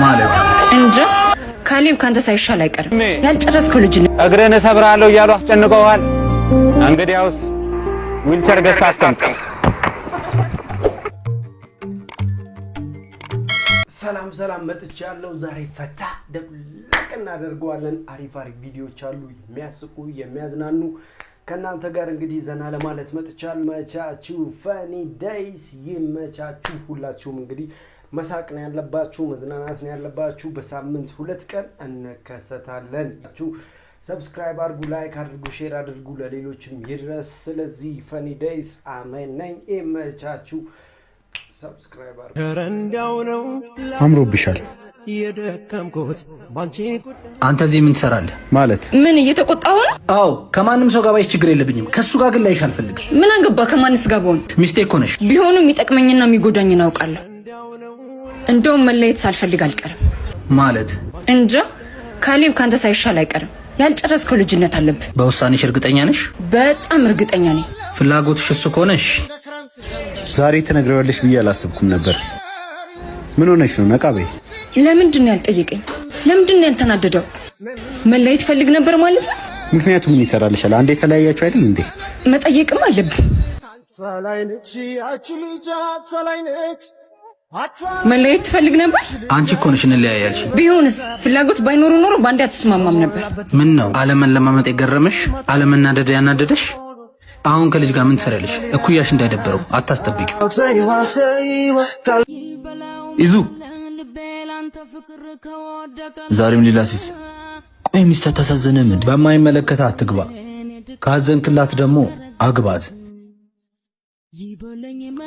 ማለት እንጃ ካሌብ ካንተ ሳይሻል አይቀርም። ያልጨረስከው ልጅ ነው። እግረን ሰብራለሁ እያሉ አስጨንቀዋል። እንግዲያውስ ዊልቸር ገዝታ አስቀምጥ። ሰላም መጥቻለሁ። ዛሬ ፈታ ደብለቅ እናደርገዋለን። አሪፍ ቪዲዮዎች አሉ፣ የሚያስቁ የሚያዝናኑ ከናንተ ጋር እንግዲህ ዘና ለማለት መጥቻለሁ። መቻችሁ ፈኒ ዴይስ ይመቻችሁ። ሁላችሁም እንግዲህ መሳቅ ነው ያለባችሁ፣ መዝናናት ነው ያለባችሁ። በሳምንት 2 ቀን እንከሰታለን። ሰብስክራይብ አድርጉ፣ ላይክ አድርጉ፣ ሼር አድርጉ፣ ለሌሎችም ይድረስ። ስለዚህ ፈኒ ዴይስ አሜን ነኝ። ይመቻችሁ። ሰብስክራይብ አድርጉ። አምሮብሻል። አንተ እዚህ ምን ትሰራለህ? ማለት ምን እየተቆጣሁ ነው? አዎ ከማንም ሰው ጋር ባይሽ ችግር የለብኝም። ከሱ ጋር ግን ላይሽ አልፈልግም። ምን አገባ ከማንስ ጋር ብሆን? ሚስቴ እኮ ነሽ። ቢሆንም የሚጠቅመኝና የሚጎዳኝን አውቃለሁ። እንደውም መለየት ሳልፈልግ አልቀርም። ማለት እንጃ ካሌብ ካንተ ሳይሻል አይቀርም። ያልጨረስከው ልጅነት አለብህ። በውሳኔሽ እርግጠኛ ነሽ? በጣም እርግጠኛ ነኝ። ፍላጎትሽ እሱ ከሆነሽ ዛሬ ትነግሪዋለሽ ብዬ አላሰብኩም ነበር። ምን ሆነሽ ነው? ነቃ በይ። ለምንድን ነው ያልጠየቀኝ? ለምንድን ነው ያልተናደደው? መለየት ፈልግ ነበር ማለት ነው? ምክንያቱም ምን ይሰራልሻል? አንዴ የተለያያችሁ አይደል እንዴ? መጠየቅም አለብህ። መለየት ትፈልግ ነበር? አንቺ እኮ ነሽ እንለያያልሽ። ቢሆንስ ፍላጎት ባይኖር ኖሮ ባንዴ አትስማማም ነበር። ምን ነው አለመለማመጥ የገረመሽ? አለመናደድ ያናደደሽ? አሁን ከልጅ ጋር ምን ትሰሪያለሽ? እኩያሽ እንዳይደበረው አታስጠብቂው። ይዙ ዛሬም ሌላ ሴት። ቆይ ሚስት አታሳዝንም? በማይመለከታ አትግባ። ካዘንክላት ደግሞ አግባት።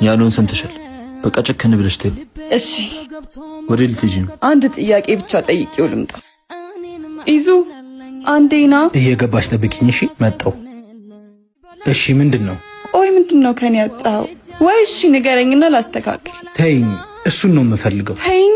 ያሉን ሰምተሻል። በቃ ጨከን ብለሽ ተይ። እሺ ወደ ልትጂ ነው? አንድ ጥያቄ ብቻ ጠይቄው ልምጣ። ይዙ አንዴና እየገባሽ ጠብቂኝ። እሺ መጣው። እሺ ምንድን ነው? ቆይ ምንድን ነው ከኔ ያጣው? ወይ እሺ ንገረኝና ላስተካክል። ተይኝ። እሱን ነው የምፈልገው። ተይኝ።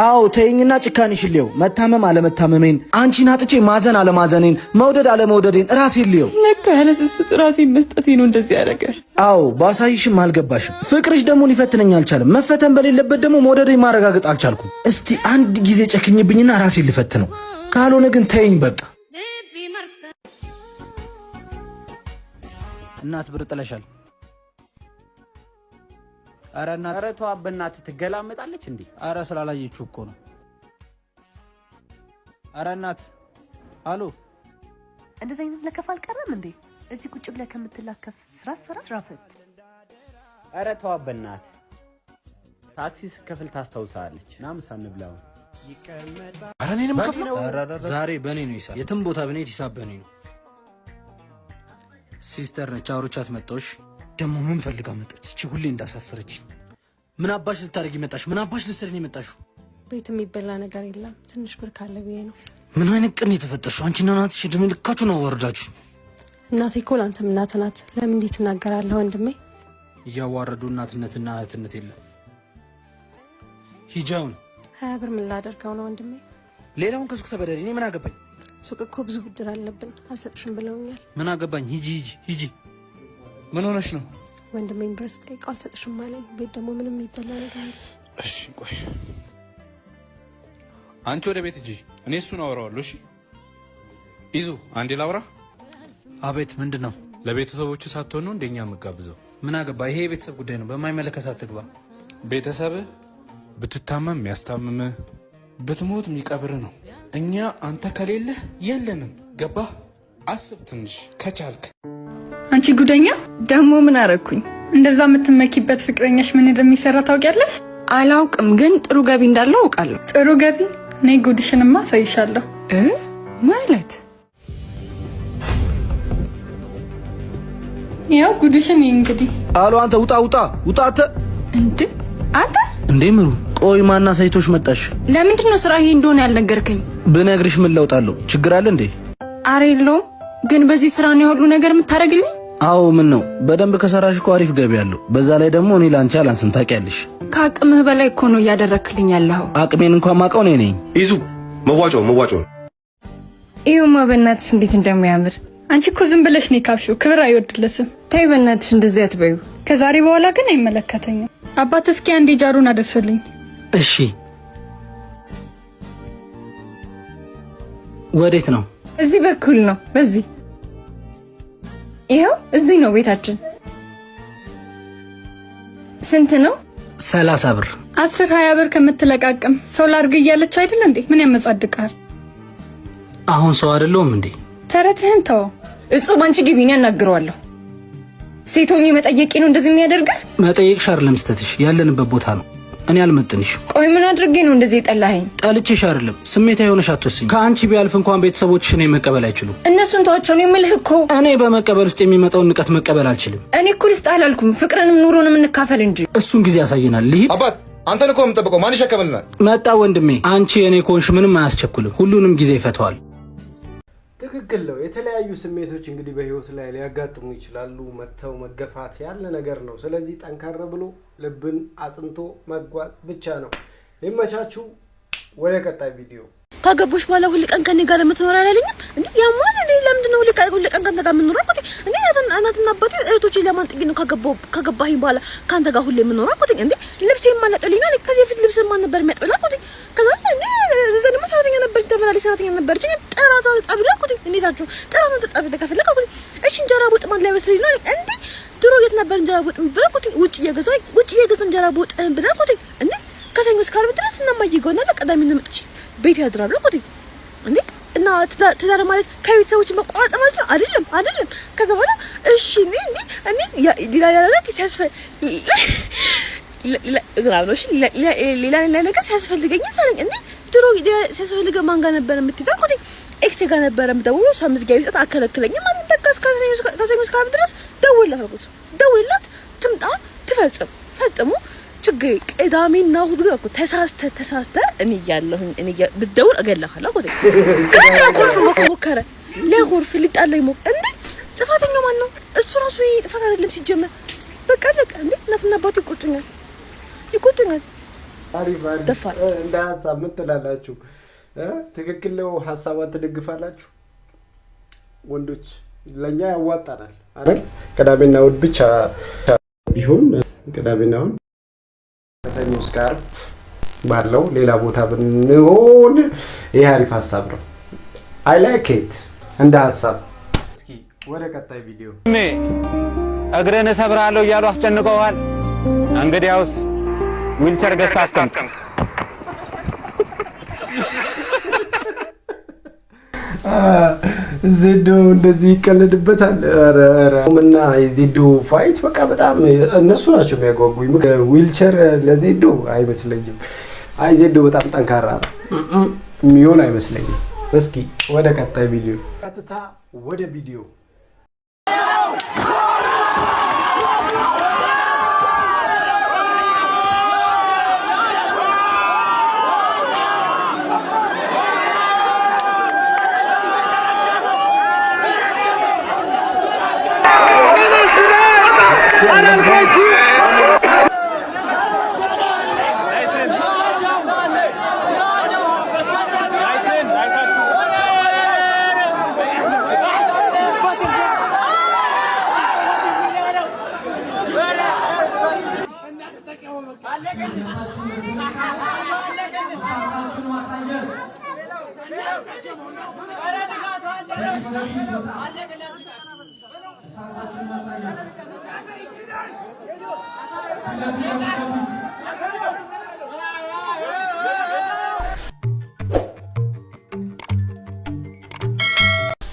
አዎ ተይኝና ጭካኔሽን ልየው። መታመም አለመታመሜን፣ አንቺን አጥቼ ማዘን አለማዘኔን፣ መውደድ አለመውደዴን ራሴን ልየው። ለካ ያለ ስስት ራሴን መስጠቴ ነው እንደዚህ ያደረገ። አዎ ባሳይሽም አልገባሽም። ፍቅርሽ ደግሞ ሊፈትነኝ አልቻለም። መፈተን በሌለበት ደግሞ መውደዴን ማረጋገጥ አልቻልኩም። እስቲ አንድ ጊዜ ጨክኝብኝና ራሴን ልፈትነው። ካልሆነ ግን ተይኝ በቃ። እናት ብር ጥለሻል። አረ እናት፣ አረ ተው አበናት፣ ትገላመጣለች እንዴ? አረ ስላላየችው እኮ ነው። አረ እናት፣ አሎ፣ እንደዚህ አይነት ለከፋ አልቀረም እንዴ? እዚህ ቁጭ ብለህ ከምትላከፍ ስራ ፈት። አረ ተው አበናት፣ ታክሲ ስከፍል ታስታውሳለች። ና ምሳ እንብላው። አረ እኔንም ከፍለው። ዛሬ በኔ ነው ሂሳብ። የትም ቦታ ብንሄድ ሂሳብ በኔ ነው። ሲስተር ነች፣ አውርቻት መጣሁሽ። ደግሞ ምን ፈልጋ መጣች? እቺ ሁሌ እንዳሳፈረች። ምን አባሽ ልታደርጊ መጣሽ? ምን አባሽ ልትሰሪ ነው የመጣሽው? ቤት የሚበላ ነገር የለም፣ ትንሽ ብር ካለ ብዬ ነው። ምን አይነት ቀን የተፈጠርሽው? አንቺና እናትሽ እድሜ ልካችሁን አዋረዳችሁ። እናቴ እኮ ለአንተም እናት ናት። ለምን እንዴት ትናገራለህ ወንድሜ? እያዋረዱ እናትነትና እህትነት የለም። ሂጃውን 20 ብር ምን ላደርገው ነው ወንድሜ? ሌላውን ከሱቅ ተበደሪ። እኔ ምን አገባኝ? ሱቅ እኮ ብዙ ብድር አለብን፣ አልሰጥሽም ብለውኛል። ምን አገባኝ? ሂጂ። ምን ሆነሽ ነው? ወንድሜን ብር ስጠይቀው አልሰጥሽም አለኝ። ቤት ደግሞ ምንም የሚበላ ነገር የለም። እሺ ቆይ አንቺ ወደ ቤት ሂጂ፣ እኔ እሱን አወራዋለሁ። እሺ ይዙ አንዴ ላውራ። አቤት። ምንድን ነው? ለቤተሰቦቹ ሳትሆን ነው እንደኛ የምጋብዘው? ምን አገባ? ይሄ የቤተሰብ ጉዳይ ነው፣ በማይመለከት አትግባ። ቤተሰብህ ብትታመም የሚያስታምምህ፣ ብትሞት የሚቀብር ነው። እኛ አንተ ከሌለህ የለንም። ገባህ? አስብ ትንሽ ከቻልክ። አንቺ ጉደኛ ደግሞ ምን አረኩኝ? እንደዛ የምትመኪበት ፍቅረኛሽ ምን እንደሚሰራ ታውቂያለሽ? አላውቅም፣ ግን ጥሩ ገቢ እንዳለው አውቃለሁ። ጥሩ ገቢ? እኔ ጉድሽንማ አሳይሻለሁ። ማለት ያው ጉድሽን እንግዲህ። አሎ አንተ ውጣ አንተ። አንተ እንዴ ምሩ፣ ቆይ ማና ሳይቶሽ መጣሽ? ለምንድን ነው ስራ ይሄ እንደሆነ ያልነገርከኝ? ብነግርሽ ምን ለውጥ አለው? ችግር አለ እንዴ? አረ የለውም፣ ግን በዚህ ስራ ነው ሁሉ ነገር የምታደርግልኝ? አዎ ምን ነው፣ በደንብ ከሰራሽ እኮ አሪፍ ገቢ አለው። በዛ ላይ ደግሞ እኔ ላንቺ አላንስም ታውቂያለሽ። ከአቅምህ በላይ እኮ ነው እያደረክልኝ ያለኸው። አቅሜን እንኳን ማውቀው እኔ ነኝ። ይዙ መዋጮ ይኸውማ በእናትሽ እንዴት እንደሚያምር። አንቺ እኮ ዝም ብለሽ ነው የካብሽው፣ ክብር አይወድለትም። ተይ በእናትሽ እንደዚህ አትበዩ። ከዛሬ በኋላ ግን አይመለከተኝም። አባት እስኪ አንዴ ጃሩን አደርስልኝ። እሺ ወዴት ነው? እዚህ በኩል ነው። በዚህ ይሄው እዚህ ነው ቤታችን። ስንት ነው? 30 ብር። 10-20 ብር ከምትለቃቅም ሰው ላድርግ እያለች አይደል እንዴ? ምን ያመጻድቃል? አሁን ሰው አይደለሁም እንዴ? ተረትህን ተው። እጹብ አንቺ ግቢና እናግረዋለሁ። ሴቶኝ መጠየቄ ነው እንደዚህ የሚያደርግህ? መጠየቅሽ አይደለም ስተትሽ፣ ያለንበት ቦታ ነው። እኔ አልመጥንሽ። ቆይ ምን አድርጌ ነው እንደዚህ የጠላኸኝ? ጠልቼሽ አይደለም፣ ስሜታዊ ሆነሽ አትወስኝ። ከአንቺ ቢያልፍ እንኳን ቤተሰቦችሽ እኔን መቀበል አይችሉም። እነሱን ተዋቸው ነው የምልህ እኮ። እኔ በመቀበል ውስጥ የሚመጣውን ንቀት መቀበል አልችልም። እኔ እኮ ልስጥህ አላልኩም፣ ፍቅርንም ኑሮንም እንካፈል እንጂ። እሱን ጊዜ ያሳየናል። ልሂድ። አባት አንተን እኮ የምጠብቀው ማን ይሸከምልናል? መጣ ወንድሜ። አንቺ የኔ ኮንሽ ምንም አያስቸኩልም፣ ሁሉንም ጊዜ ይፈተዋል። ትክክል ነው። የተለያዩ ስሜቶች እንግዲህ በህይወት ላይ ሊያጋጥሙ ይችላሉ። መተው መገፋት ያለ ነገር ነው። ስለዚህ ጠንካራ ብሎ ልብን አጽንቶ መጓዝ ብቻ ነው። ሊመቻችሁ። ወደ ቀጣይ ቪዲዮ። ካገቦሽ በኋላ ሁሉ ቀን ከኔ ጋር የምትኖር አይደለኝም እንዴ? ያማን እንዴ? ለምንድን ነው ሁሉ ቀን ካንተ ጋር የምኖረው? እኮ እንዴ እናትና አባቴ እህቶቼ ለማንጥቂ ነው ካገባኝ በኋላ ካንተ ጋር ሁሉ የምኖረው እኮ እንዴ? ልብስ የማነጥልኝ ነው። ከዚህ በፊት ልብስ ማን ነበር የሚያጥብላ? እኮ ከዛ እንዴ ዘንም ሰራተኛ ነበርች፣ ተመላልስ ሰራተኛ ነበርች። ጥራታ ጠብላ እኮ እንዴታችሁ ጥራታ ተጠብላ ከፈለከ እኮ እሺ እንጀራ ወጥ ማን ላይ መስለኝ ነው እንዴ? ድሮ የት ነበር እንጀራ ወጥ ብላ እኮ ውጭ እየገዛ እንጀራ ወጥ ብላ እኮ እንዴ ከሰኞ እስከ ዓርብ ድረስ እናማዬ ጋር ነው ቅዳሜና መጥቼ ቤት ያድራሉ እኮ እንዴ። እና ትዳር ማለት ከቤተሰቦች መቆራረጥ ማለት ነው አይደለም። ከዛ በኋላ እሺ እኔ ሌላ ነገር ሲያስፈልገኝ ሳለኝ እንዴ ድሮ ሲያስፈልገ ማን ጋር ነበር የምትይዘው? እኮ ኤክስ ጋር ነበር የምደውለው። እሷ ምዝጋቢ ሰጥ አከለክለኝም ማለት በቃ ከሰኞ እስከ ዓርብ ድረስ ደውልላት ትምጣ ትፈጽም ፈጽሙ ችግር ቅዳሜና እሑድ ግን እኮ ተሳስተ እኔ ያለሁኝ ብትደውል እገላሃለሁ እኮ ግን ለጎርፍ ሊጣለኝ እንዴ ጥፋተኛው ማን ነው? እሱ ራሱ ጥፋት አይደለም ሲጀመር። በቃ ለቀ እንዴ እናትና አባቴ ይቆጡኛል። አሪፍ እንደ ሀሳብ ምን ትላላችሁ? ትክክል ነው። ሀሳቧን ትደግፋላችሁ? ወንዶች ለኛ ያዋጣናል አይደል? ቅዳሜና እሑድ ብቻ ቢሆን ቅዳሜና እሑድ ከሰኞ እስከ ዓርብ ባለው ሌላ ቦታ ብንሆን ይሄ አሪፍ ሀሳብ ነው። አይ ላይክ ኢት እንደ ሀሳብ። እስኪ ወደ ቀጣይ ቪዲዮ። እግረን እሰብራለሁ እያሉ አስጨንቀዋል። እንግዲያውስ ዊልቸር ገዝተህ አስቀምጥ። ዜዶ እንደዚህ ይቀልድበታል። ኧረ እና የዜዶ ፋይት በቃ በጣም እነሱ ናቸው የሚያጓጉኝ። ዊልቸር ለዜዶ አይመስለኝም። አይ ዜዶ በጣም ጠንካራ ነው የሚሆን አይመስለኝም። እስኪ ወደ ቀጣይ ቪዲዮ። ቀጥታ ወደ ቪዲዮ።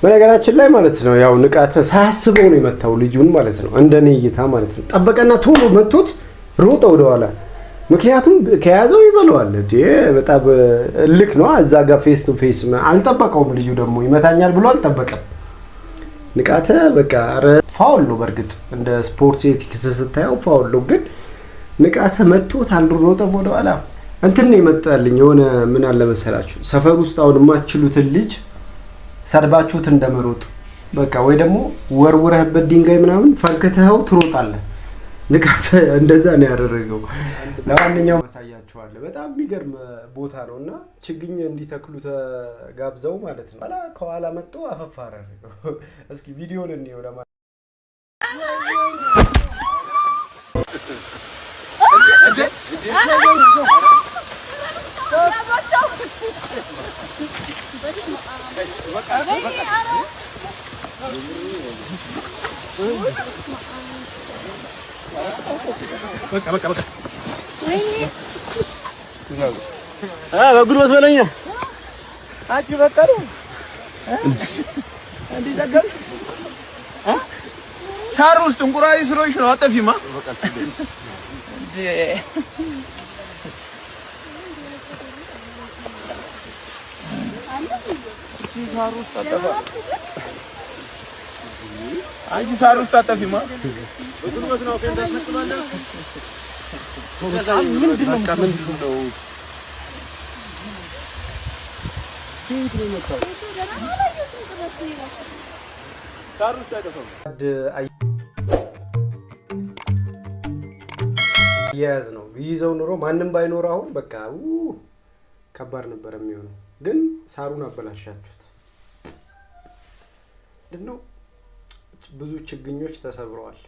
በነገራችን ላይ ማለት ነው ያው ንቃተ ሳያስበው ነው የመታው ልጁን ማለት ነው። እንደኔ እይታ ማለት ነው። ጠበቀና ቶሎ መቶት ሮጠ ወደኋላ። ምክንያቱም ከያዘው ይበለዋል እንዴ። በጣም ልክ ነው። እዛ ጋር ፌስ ቱ ፌስ አልጠበቀውም። ልጁ ደግሞ ይመታኛል ብሎ አልጠበቀም። ንቃተ በቃ ፋውል ነው። በርግጥ እንደ ስፖርት ኤቲክስ ስታየው ፋውል ነው። ግን ንቃተ መቶት አልሮጠ ወደኋላ። እንትን ነው የመጣልኝ የሆነ ምን አለ መሰላችሁ፣ ሰፈር ውስጥ አሁን የማትችሉትን ልጅ ሰድባችሁት እንደመሮጥ በቃ ወይ ደግሞ ወርውረህበት ድንጋይ ምናምን ፈንክተኸው ትሮጣለህ። ንቃተ እንደዛ ነው ያደረገው። ለማንኛውም ማሳያችኋለሁ። በጣም የሚገርም ቦታ ነውና ችግኝ እንዲተክሉ ተጋብዘው ማለት ነው። ከኋላ መጥቶ አፈፋረ አደረገው። እስኪ ቪዲዮን እንየው። በጉልበት በለኛ አንቺ በቃ ነው እንዴ ዘጋም ሳር ውስጥ እንቁራሪ ስሮሽ ነው አጠፊማ እንዴ ሳር ውስጥ አጠፋ አንቺ ሳር ውስጥ አጠፊማ በጉልበት ነው ከእንዳስመጥባለህ ምንድነው ያዝ ነው ይዘው ኑሮ ማንንም ባይኖር አሁን በቃ ከባድ ነበር የሚሆነው ግን ሳሩን አበላሻችሁት ምንድነው ብዙ ችግኞች ተሰብረዋል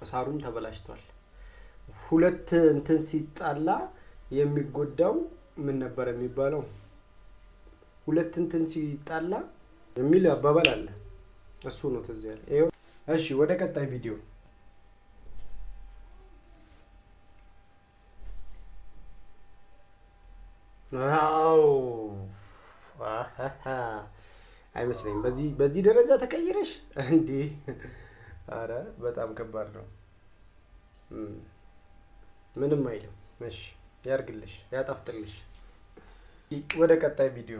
ሳሩም ተበላሽቷል ሁለት እንትን ሲጣላ የሚጎዳው ምን ነበር የሚባለው ሁለት እንትን ሲጣላ የሚል አባባል አለ እሱ ነው ትዝ ያለ እሺ ወደ ቀጣይ ቪዲዮ ዋው አይመስለኝም በዚህ ደረጃ ተቀይረሽ እንዴ አረ በጣም ከባድ ነው ምንም አይልም እሺ ያርግልሽ ያጣፍጥልሽ ወደ ቀጣይ ቪዲዮ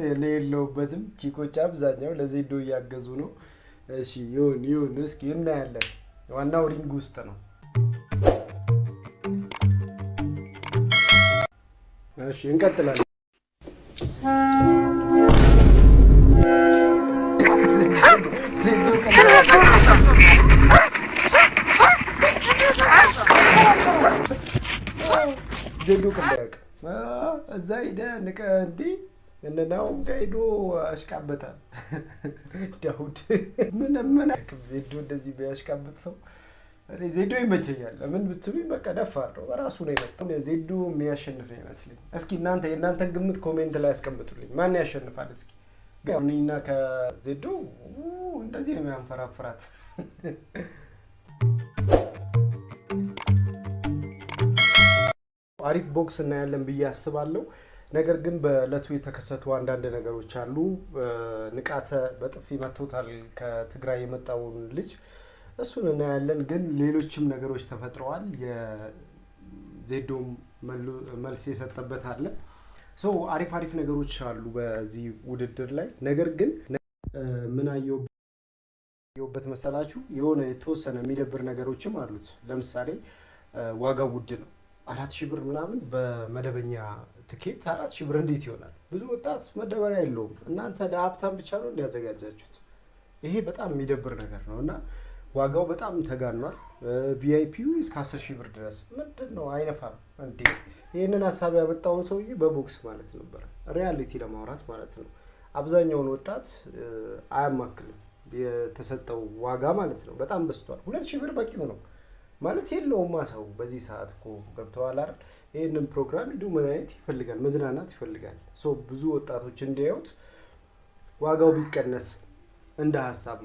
እኔ የለሁበትም ቺኮች አብዛኛው ለዜዶ እያገዙ ነው እሺ ይሁን እስኪ እናያለን ዋናው ሪንግ ውስጥ ነው እሺ እንቀጥላለን ዜዶ ከለቅ እዛ ሄደ ንቀ እንዴ እነናው ጋይዶ አሽቃበታ ዳውድ ምን ዜዶ እንደዚህ ቢያሽቃበት ሰው ዜዶ ይመቸኛል ለምን ብትሉኝ በቃ ደፋር ነው ራሱ ነው የመጣው ዜዶ የሚያሸንፍ ነው ይመስልኝ እስኪ የእናንተን ግምት ኮሜንት ላይ አስቀምጡልኝ ማን ያሸንፋል እስኪ ጋርኒና ከዜዶ እንደዚህ ነው የሚያንፈራፍራት አሪፍ ቦክስ እናያለን ብዬ አስባለሁ ነገር ግን በእለቱ የተከሰቱ አንዳንድ ነገሮች አሉ ንቃተ በጥፊ መቶታል ከትግራይ የመጣውን ልጅ እሱን እናያለን ግን ሌሎችም ነገሮች ተፈጥረዋል የዜዶም መልስ የሰጠበት አለ አሪፍ ነገሮች አሉ በዚህ ውድድር ላይ ነገር ግን ምን አየሁበት መሰላችሁ የሆነ የተወሰነ የሚደብር ነገሮችም አሉት ለምሳሌ ዋጋው ውድ ነው 4000 ብር ምናምን በመደበኛ ትኬት 4000 ብር እንዴት ይሆናል ብዙ ወጣት መደበሪያ የለውም እናንተ ለሀብታም ብቻ ነው እንዲያዘጋጃችሁት ይሄ በጣም የሚደብር ነገር ነውና ዋጋው በጣም ተጋኗል ቪአይፒው እስከ 10000 ብር ድረስ ምንድነው አይነፋም እንዴ ይሄንን ሐሳብ ያመጣውን ሰውዬ በቦክስ ማለት ነበር ሪያሊቲ ለማውራት ማለት ነው አብዛኛውን ወጣት አያማክልም የተሰጠው ዋጋ ማለት ነው በጣም በስቷል 2000 ብር በቂው ነው ማለት የለውም ማሳው በዚህ ሰዓት እኮ ገብተዋል አይደል ይሄንን ፕሮግራም ሄዶ ማየት ይፈልጋል መዝናናት ይፈልጋል ብዙ ወጣቶች እንዲያዩት ዋጋው ቢቀነስ እንደ ሐሳብ